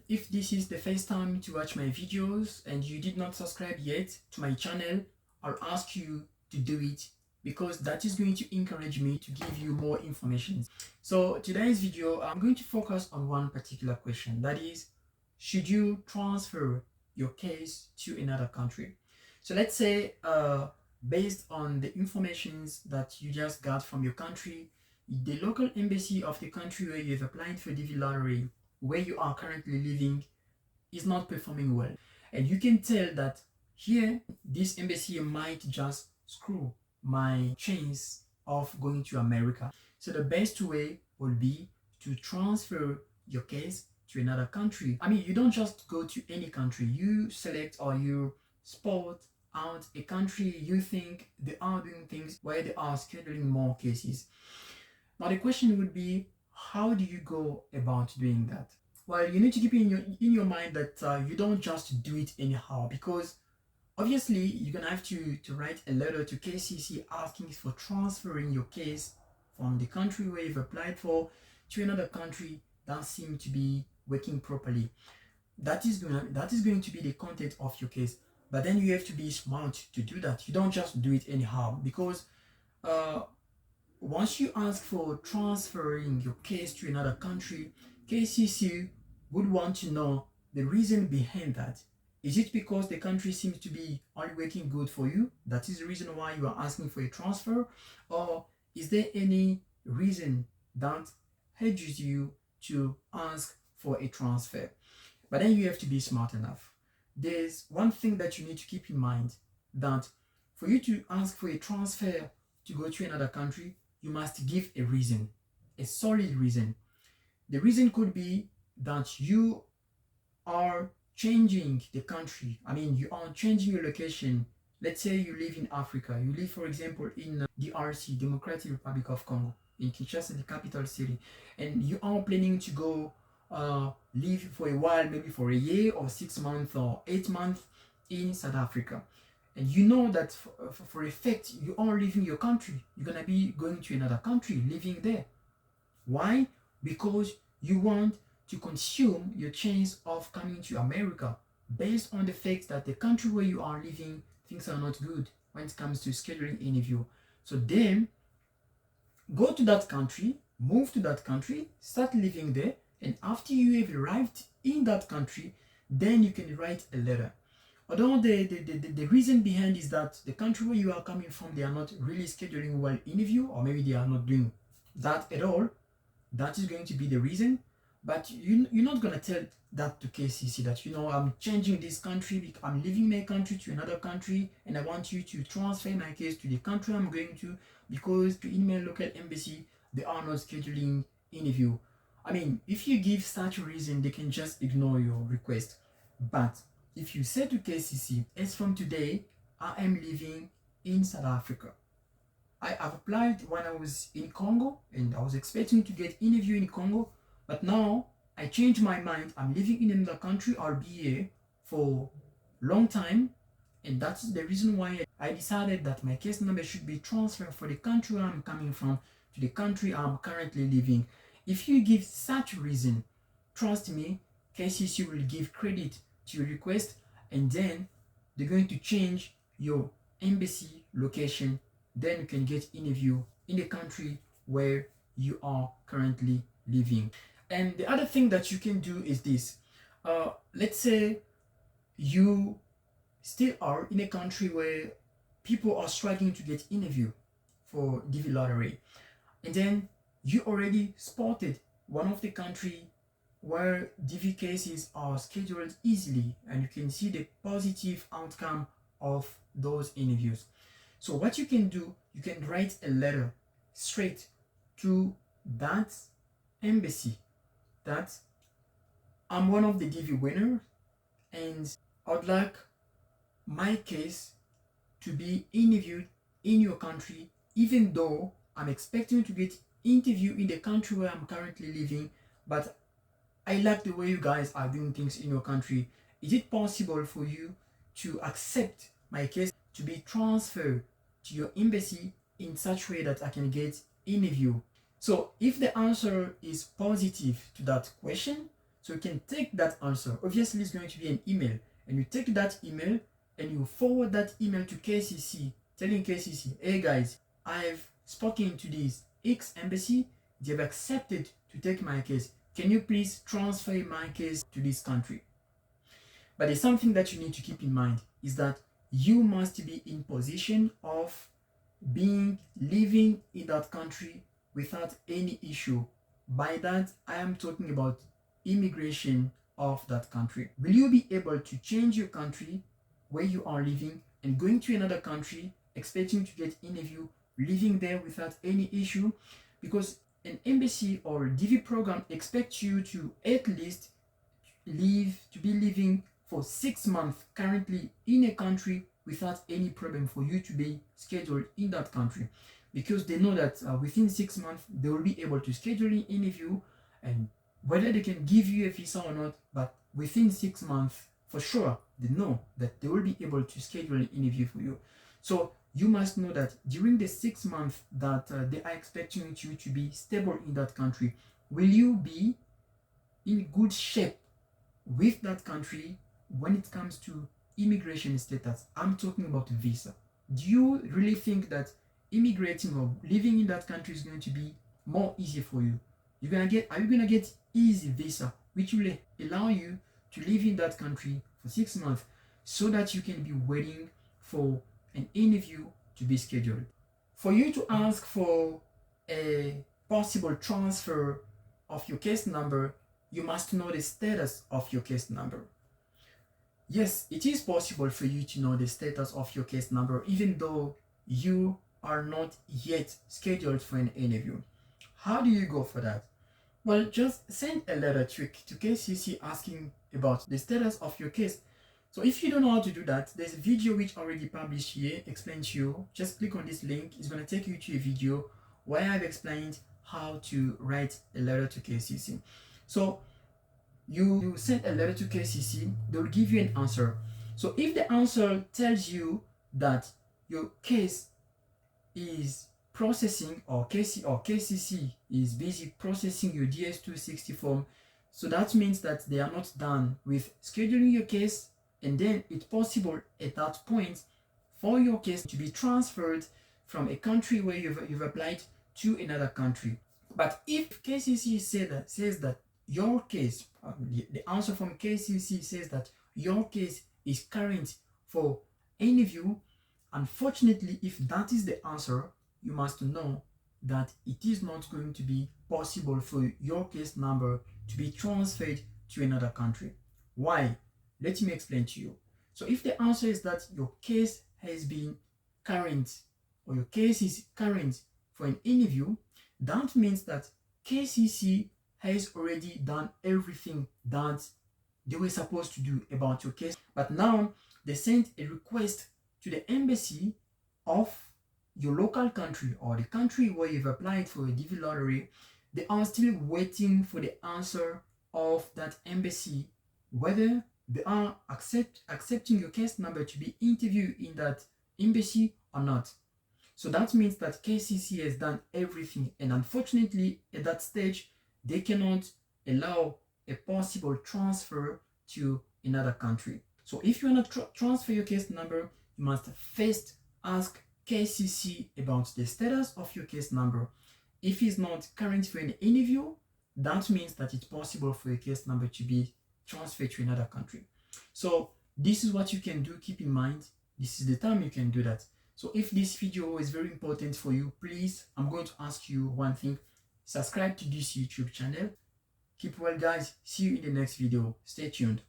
if this is the first time to watch my videos and you did not subscribe yet to my channel, I'll ask you to do it because that is going to encourage me to give you more information. So today's video, I'm going to focus on one particular question, that is, should you transfer your case to another country? So let's say based on the informations that you just got from your country, the local embassy of the country where you've applied for DV lottery, where you are currently living, is not performing well. And you can tell that here, this embassy might just screw my chance of going to America. So the best way would be to transfer your case to another country. I mean, you don't just go to any country. You select or you spot out a country you think they are doing things where they are scheduling more cases. Now the question would be, how do you go about doing that? Well, you need to keep in your mind that you don't just do it anyhow, because obviously you're gonna have to write a letter to KCC asking for transferring your case from the country where you've applied for to another country that seems to be working properly. That is going to be the content of your case. But then you have to be smart to do that. You don't just do it anyhow, because once you ask for transferring your case to another country, KCC would want to know the reason behind that. Is it because the country seems to be only working good for you? That is the reason why you are asking for a transfer? Or is there any reason that urges you to ask for a transfer? But then you have to be smart enough. There's one thing that you need to keep in mind, that for you to ask for a transfer to go to another country, you must give a reason, a solid reason. The reason could be that you are changing the country. I mean, you are changing your location. Let's say you live in Africa. You live, for example, in DRC, Democratic Republic of Congo, in Kinshasa, the capital city, and you are planning to go live for a while, maybe for a year or 6 months or 8 months in South Africa. And you know that for a fact you are leaving your country. You're gonna be going to another country, living there. Why? Because you want to consume your chance of coming to America based on the fact that the country where you are living, things are not good when it comes to scheduling interview. So then go to that country, move to that country, start living there, and after you have arrived in that country, then you can write a letter. Although the reason behind is that the country where you are coming from, they are not really scheduling well interview, or maybe they are not doing that at all. That is going to be the reason. But you're not going to tell that to KCC that, I'm changing this country, I'm leaving my country to another country, and I want you to transfer my case to the country I'm going to, because to in my local embassy, they are not scheduling interview. I mean, if you give such a reason, they can just ignore your request. But if you say to KCC, as from today, I am living in South Africa. I have applied when I was in Congo, and I was expecting to get interview in Congo, but now I changed my mind. I'm living in another country. I'll be here for a long time, and that's the reason why I decided that my case number should be transferred for the country I'm coming from to the country I'm currently living. If you give such reason, trust me, KCC will give credit to your request, and then they're going to change your embassy location. Then you can get interview in the country where you are currently living. And the other thing that you can do is this. Let's say you still are in a country where people are struggling to get interview for DV lottery, and then you already spotted one of the country where DV cases are scheduled easily, and you can see the positive outcome of those interviews. So what you can do, you can write a letter straight to that embassy that I'm one of the DV winners, and I'd like my case to be interviewed in your country, even though I'm expecting to get interview in the country where I'm currently living, but I like the way you guys are doing things in your country. Is it possible for you to accept my case to be transferred to your embassy in such a way that I can get interview? So if the answer is positive to that question, So you can take that answer. Obviously, it's going to be an email, and you take that email and you forward that email to KCC, telling KCC, hey guys, I've spoken to this X embassy. They have accepted to take my case. Can you please transfer my case to this country? But there's something that you need to keep in mind is that you must be in position of living in that country without any issue. By that, I am talking about immigration of that country. Will you be able to change your country where you are living and going to another country expecting to get interview, living there without any issue? Because an embassy or DV program expects you to at least be living for 6 months currently in a country without any problem for you to be scheduled in that country, because they know that within 6 months they will be able to schedule an interview, and whether they can give you a visa or not, but within 6 months for sure they know that they will be able to schedule an interview for you. So you must know that during the 6 months that they are expecting you to be stable in that country, will you be in good shape with that country when it comes to immigration status? I'm talking about visa. Do you really think that immigrating or living in that country is going to be more easy for you? Are you gonna get easy visa, which will allow you to live in that country for 6 months so that you can be waiting for an interview to be scheduled? For you to ask for a possible transfer of your case number, you must know the status of your case number. Yes, it is possible for you to know the status of your case number even though you are not yet scheduled for an interview. How do you go for that? Well, just send a letter to KCC asking about the status of your case. So if you don't know how to do that, there's a video which already published here, explains to you. Just click on this link. It's going to take you to a video where I've explained how to write a letter to KCC. So you send a letter to KCC, they will give you an answer. So if the answer tells you that your case is processing, or KCC is busy processing your DS-260 form, so that means that they are not done with scheduling your case, and then it's possible at that point for your case to be transferred from a country where you've applied to another country. But if KCC says that your case, the answer from KCC says that your case is current for interview, unfortunately, if that is the answer, you must know that it is not going to be possible for your case number to be transferred to another country. Why? Let me explain to you. So if the answer is that your case has been current, or your case is current for an interview, that means that KCC has already done everything that they were supposed to do about your case. But now they sent a request to the embassy of your local country, or the country where you've applied for a DV lottery. They are still waiting for the answer of that embassy, whether they are accepting your case number to be interviewed in that embassy or not. So that means that KCC has done everything, and unfortunately at that stage they cannot allow a possible transfer to another country. So if you want to transfer your case number, you must first ask KCC about the status of your case number. If it's not current for an interview, that means that it's possible for your case number to be transferred to another country. So this is what you can do. Keep in mind, this is the time you can do that. So if this video is very important for you, please, I'm going to ask you one thing. Subscribe to this YouTube channel. Keep well, guys. See you in the next video. Stay tuned.